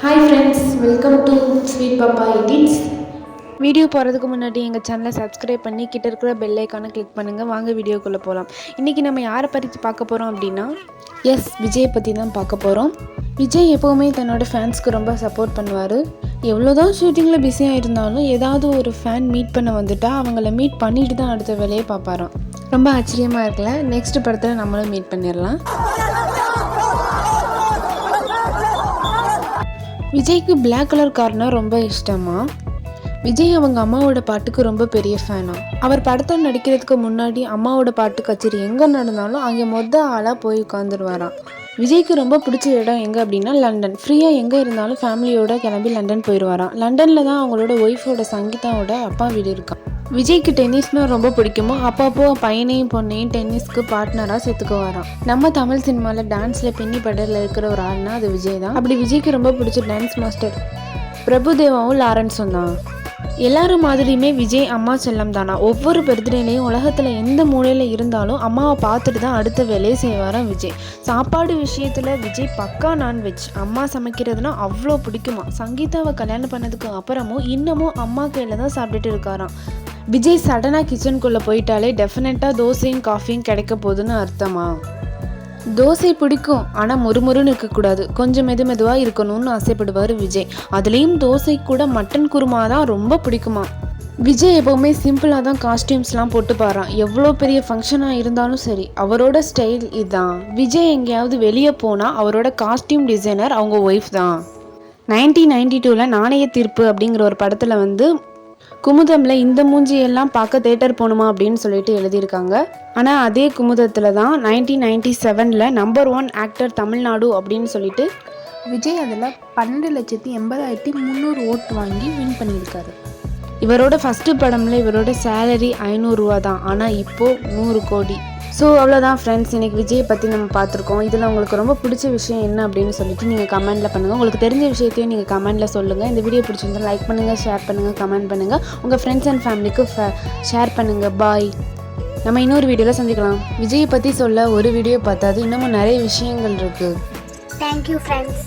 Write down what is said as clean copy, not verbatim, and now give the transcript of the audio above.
Hi friends, welcome to sweet பாப்பா edits. Video போகிறதுக்கு முன்னாடி எங்கள் சேனலை சப்ஸ்கிரைப் பண்ணி கிட்ட இருக்கிற பெல் ஐக்கானை கிளிக் பண்ணுங்கள். வாங்க வீடியோக்குள்ளே போகலாம். இன்றைக்கி நம்ம யாரை பற்றி பார்க்க போகிறோம் அப்படின்னா, விஜய் பற்றி தான் பார்க்க போகிறோம். விஜய் எப்போவுமே தன்னோட ஃபேன்ஸ்க்கு ரொம்ப சப்போர்ட் பண்ணுவார். எவ்வளோதான் ஷூட்டிங்கில் பிஸியாக இருந்தாலும் ஏதாவது ஒரு ஃபேன் மீட் பண்ண வந்துட்டால் அவங்கள மீட் பண்ணிட்டு தான் அடுத்த வேலையை பார்ப்பாராம். ரொம்ப ஆச்சரியமாக இருக்குல்ல. நெக்ஸ்ட் படத்தில் நம்மளும் மீட் பண்ணிடலாம். விஜய்க்கு பிளாக் கலர் கார்னா ரொம்ப இஷ்டமா. விஜய் அவங்க அம்மாவோட பாட்டுக்கு ரொம்ப பெரிய ஃபேனா. அவர் படத்தில் நடிக்கிறதுக்கு முன்னாடி அம்மாவோட பாட்டு கச்சேரி எங்கே நடந்தாலும் அங்கே ஆளாக போய் உட்காந்துருவாராம். விஜய்க்கு ரொம்ப பிடிச்ச இடம் எங்கே அப்படின்னா லண்டன். ஃப்ரீயாக எங்கே இருந்தாலும் ஃபேமிலியோட கிளம்பி லண்டன் போயிடுவாராம். லண்டனில் தான் அவங்களோட ஒய்ஃபோட சங்கீதாவோட அப்பா வீடு இருக்கான். விஜய்க்கு டென்னிஸ்னால் ரொம்ப பிடிக்குமோ, அப்பப்போ பையனையும் பொண்ணையும் டென்னிஸ்க்கு பார்ட்னராக சேர்த்துக்குவாராம். நம்ம தமிழ் சினிமாவில் டான்ஸில் பின்னி படரில் இருக்கிற ஒரு ஆள்னா அது விஜய் தான். அப்படி விஜய்க்கு ரொம்ப பிடிச்ச டான்ஸ் மாஸ்டர் பிரபுதேவாவும் லாரன்ஸும் தான். எல்லாரும் மாதிரியுமே விஜய் அம்மா செல்லம் தானா. ஒவ்வொரு பர்த்டேலையும் உலகத்தில் எந்த மூலையில் இருந்தாலும் அம்மாவை பார்த்துட்டு தான் அடுத்த வேலையை செய்வாராம் விஜய். சாப்பாடு விஷயத்தில் விஜய் பக்கா நான்வெஜ். அம்மா சமைக்கிறதுனா அவ்வளோ பிடிக்குமா. சங்கீதாவை கல்யாணம் பண்ணதுக்கு அப்புறமும் இன்னமும் அம்மா கையில் தான் சாப்பிட்டுட்டு இருக்காராம். விஜய் சடனாக கிச்சனுக்குள்ளே போயிட்டாலே டெஃபினட்டாக தோசையும் காஃபியும் கிடைக்க போகுதுன்னு அர்த்தமா. தோசை பிடிக்கும், ஆனால் முறுமுறுன்னு இருக்கக்கூடாது, கொஞ்சம் மெதுவாக இருக்கணும்னு ஆசைப்படுவார் விஜய். அதுலேயும் தோசை கூட மட்டன் குருமா தான் ரொம்ப பிடிக்குமா. விஜய் எப்போவுமே சிம்பிளாக தான் காஸ்டியூம்ஸ்லாம் போட்டு பாரான். எவ்வளோ பெரிய ஃபங்க்ஷனாக இருந்தாலும் சரி, அவரோட ஸ்டைல் இதுதான். விஜய் எங்கேயாவது வெளியே போனால் அவரோட காஸ்டியூம் டிசைனர் அவங்க ஒய்ஃப் தான். 1992 நாணய தீர்ப்பு அப்படிங்கிற ஒரு படத்தில் குமுதமில் இந்த மூஞ்சியெல்லாம் பார்க்க தேட்டர் போகணுமா அப்படின்னு சொல்லிட்டு எழுதியிருக்காங்க. ஆனால் அதே குமுதத்தில் தான் 1997 நம்பர் 1 ஆக்டர் தமிழ்நாடு அப்படின்னு சொல்லிட்டு விஜய் அதில் 12,80,300 ஓட்டு வாங்கி வின் பண்ணியிருக்காரு. இவரோட ஃபஸ்ட்டு படமில் இவரோட சேலரி 500 ரூபா தான். ஆனால் இப்போது 100 கோடி. ஸோ அவ்வளோதான் ஃப்ரெண்ட்ஸ், இன்றைக்கி விஜயை பற்றி நம்ம பார்த்துருக்கோம். இதில் உங்களுக்கு ரொம்ப பிடிச்ச விஷயம் என்ன அப்படின்னு சொல்லிட்டு நீங்கள் கமெண்ட்டில் பண்ணுங்கள். உங்களுக்கு தெரிஞ்ச விஷயத்தையும் நீங்கள் கமெண்ட்டில் சொல்லுங்கள். இந்த வீடியோ பிடிச்சிருந்தால் லைக் பண்ணுங்கள், ஷேர் பண்ணுங்கள், கமெண்ட் பண்ணுங்கள். உங்கள் ஃப்ரெண்ட்ஸ் அண்ட் ஃபேமிலிக்கு ஷேர் பண்ணுங்கள். பாய். நம்ம இன்னொரு வீடியோவில் சந்திக்கலாம். விஜயை பற்றி சொல்ல ஒரு வீடியோ பார்த்தாது, இன்னமும் நிறைய விஷயங்கள் இருக்குது. Thank you friends.